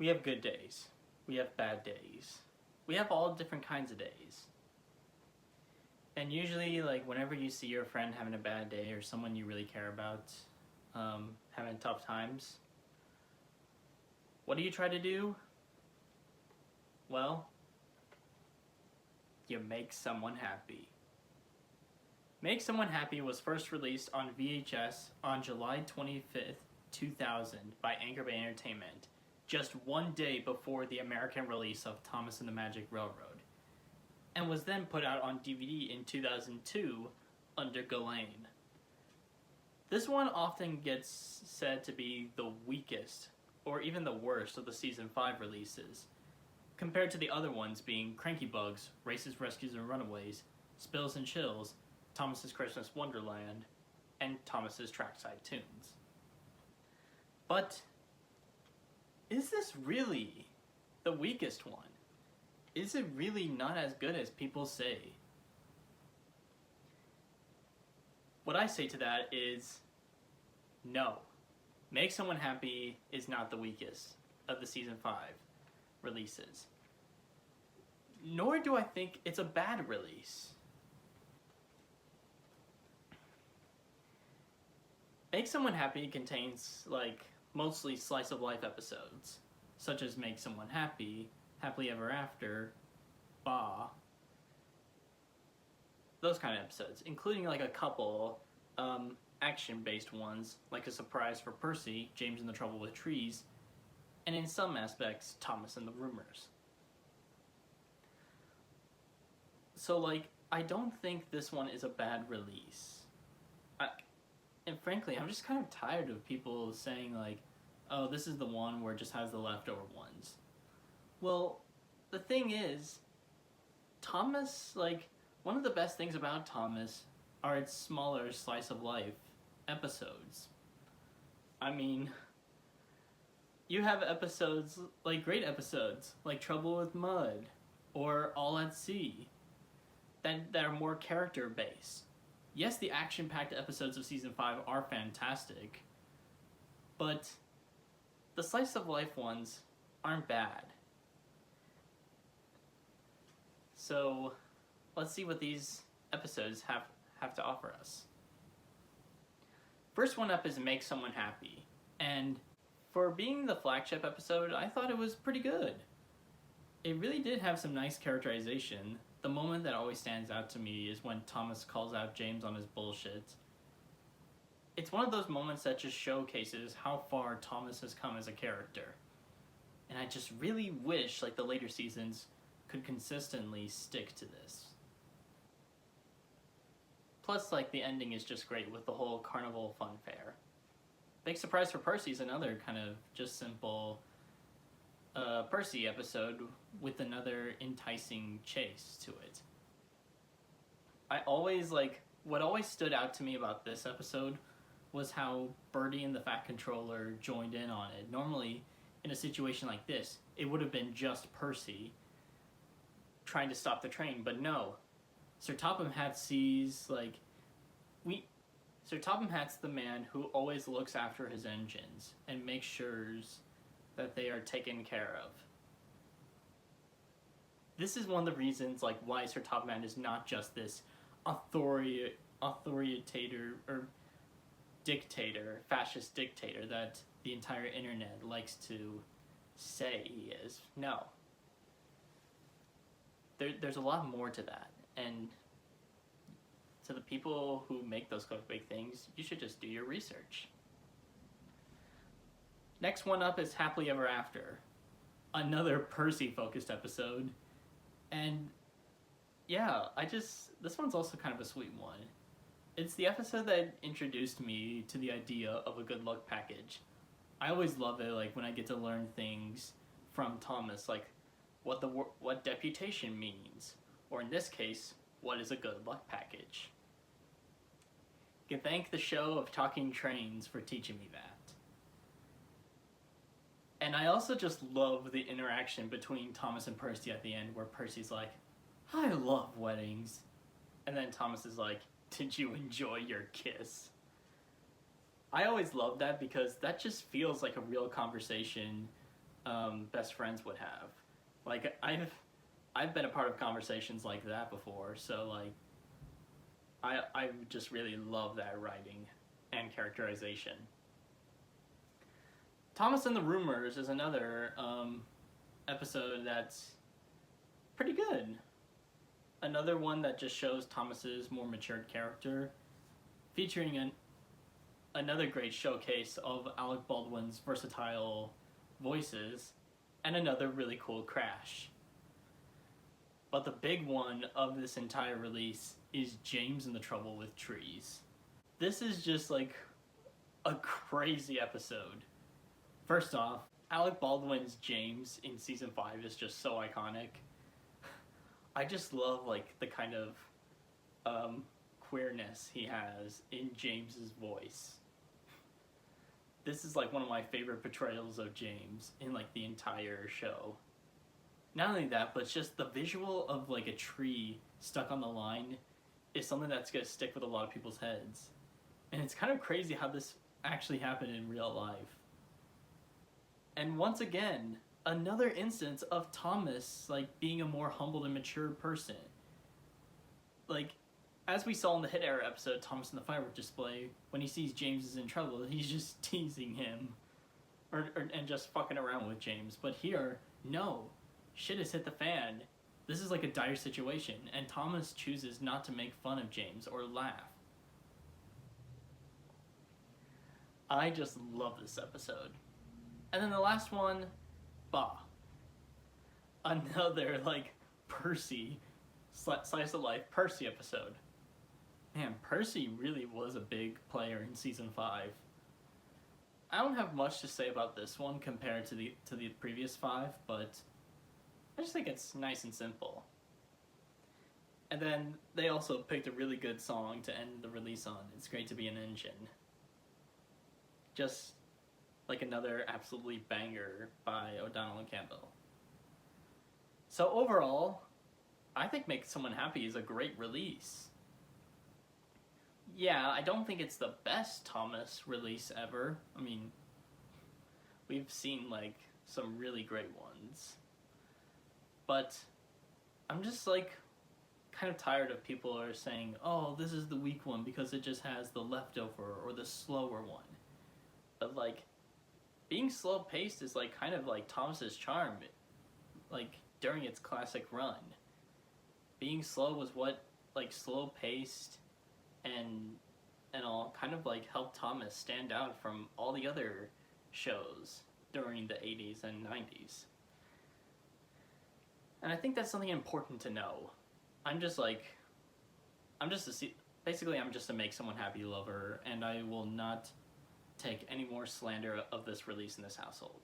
We have good days. We have bad days. We have all different kinds of days. And usually, like, whenever you see your friend having a bad day or someone you really care about having tough times, what do you try to do? Well, you make someone happy. Make Someone Happy was first released on VHS on July 25th, 2000 by Anchor Bay Entertainment, just one day before the American release of Thomas and the Magic Railroad, and was then put out on DVD in 2002 under Ghislaine. This one often gets said to be the weakest, or even the worst, of the Season 5 releases, compared to the other ones being Cranky Bugs, Races, Rescues, and Runaways, Spills and Chills, Thomas's Christmas Wonderland, and Thomas's Trackside Tunes. But is this really the weakest one? Is it really not as good as people say? What I say to that is no. Make Someone Happy is not the weakest of the Season 5 releases. Nor do I think it's a bad release. Make Someone Happy contains, like, mostly slice of life episodes, such as Make Someone Happy, Happily Ever After, Bah, those kind of episodes, including like a couple action-based ones, like A Surprise for Percy, James and the Trouble with Trees, and in some aspects, Thomas and the Rumors. So, like, I don't think this one is a bad release. And frankly, I'm just kind of tired of people saying, like, oh, this is the one where it just has the leftover ones. Well, the thing is, Thomas, like, one of the best things about Thomas are its smaller slice of life episodes. I mean, you have episodes, like great episodes, like Trouble with Mud, or All at Sea, that are more character-based. Yes, the action-packed episodes of Season 5 are fantastic, but the slice of life ones aren't bad. So, let's see what these episodes have to offer us. First one up is Make Someone Happy, and for being the flagship episode, I thought it was pretty good. It really did have some nice characterization. The moment that always stands out to me is when Thomas calls out James on his bullshit. It's one of those moments that just showcases how far Thomas has come as a character. And I just really wish, like, the later seasons could consistently stick to this. Plus, like, the ending is just great with the whole carnival fun fair. Big Surprise for Percy is another kind of just simple Percy episode with another enticing chase to it. I always, like, what always stood out to me about this episode was how Birdie and the Fat Controller joined in on it. Normally, in a situation like this, it would have been just Percy trying to stop the train, but no. Sir Topham Hatt sees, like, Sir Topham Hatt's the man who always looks after his engines and makes sure that they are taken care of. This is one of the reasons, like, why Sir Topham Hatt is not just this authoritator or dictator, fascist dictator that the entire internet likes to say he is. No. There's a lot more to that, and to the people who make those kind of big things, you should just do your research. Next one up is Happily Ever After, another Percy-focused episode, and yeah, this one's also kind of a sweet one. It's the episode that introduced me to the idea of a good luck package. I always love it, like, when I get to learn things from Thomas, like what deputation means, or in this case, what is a good luck package. You can thank the show of Talking Trains for teaching me that. And I also just love the interaction between Thomas and Percy at the end, where Percy's like, I love weddings. And then Thomas is like, did you enjoy your kiss? I always love that because that just feels like a real conversation best best friends would have. Like, I've been a part of conversations like that before, so like I just really love that writing and characterization. Thomas and the Rumors is another episode that's pretty good. Another one that just shows Thomas's more matured character, featuring another great showcase of Alec Baldwin's versatile voices, and another really cool crash. But the big one of this entire release is James and the Trouble with Trees. This is just like a crazy episode. First off, Alec Baldwin's James in season 5 is just so iconic. I just love like the kind of queerness he has in James's voice. This is like one of my favorite portrayals of James in like the entire show. Not only that, but it's just the visual of like a tree stuck on the line is something that's gonna stick with a lot of people's heads. And it's kind of crazy how this actually happened in real life. And once again, another instance of Thomas like being a more humbled and mature person. Like, as we saw in the Hit Era episode, Thomas and the Firework Display, when he sees James is in trouble, he's just teasing him. And just fucking around with James. But here, no. Shit has hit the fan. This is like a dire situation, and Thomas chooses not to make fun of James or laugh. I just love this episode. And then the last one, Bah. Another, like, Percy, slice of life Percy episode. Man, Percy really was a big player in season 5. I don't have much to say about this one compared to the previous 5, but I just think it's nice and simple. And then they also picked a really good song to end the release on. It's Great to Be an Engine. Just like another absolutely banger by O'Donnell and Campbell. So overall, I think Make Someone Happy is a great release. Yeah, I don't think it's the best Thomas release ever. I mean, we've seen like some really great ones. But I'm just like kind of tired of people are saying, oh, this is the weak one because it just has the leftover or the slower one. But like, being slow paced is like kind of like Thomas's charm, like during its classic run. Being slow was what like slow paced and all kind of like helped Thomas stand out from all the other shows during the 80s and 90s. And I think that's something important to know. I'm just a Make Someone Happy lover, and I will not take any more slander of this release in this household.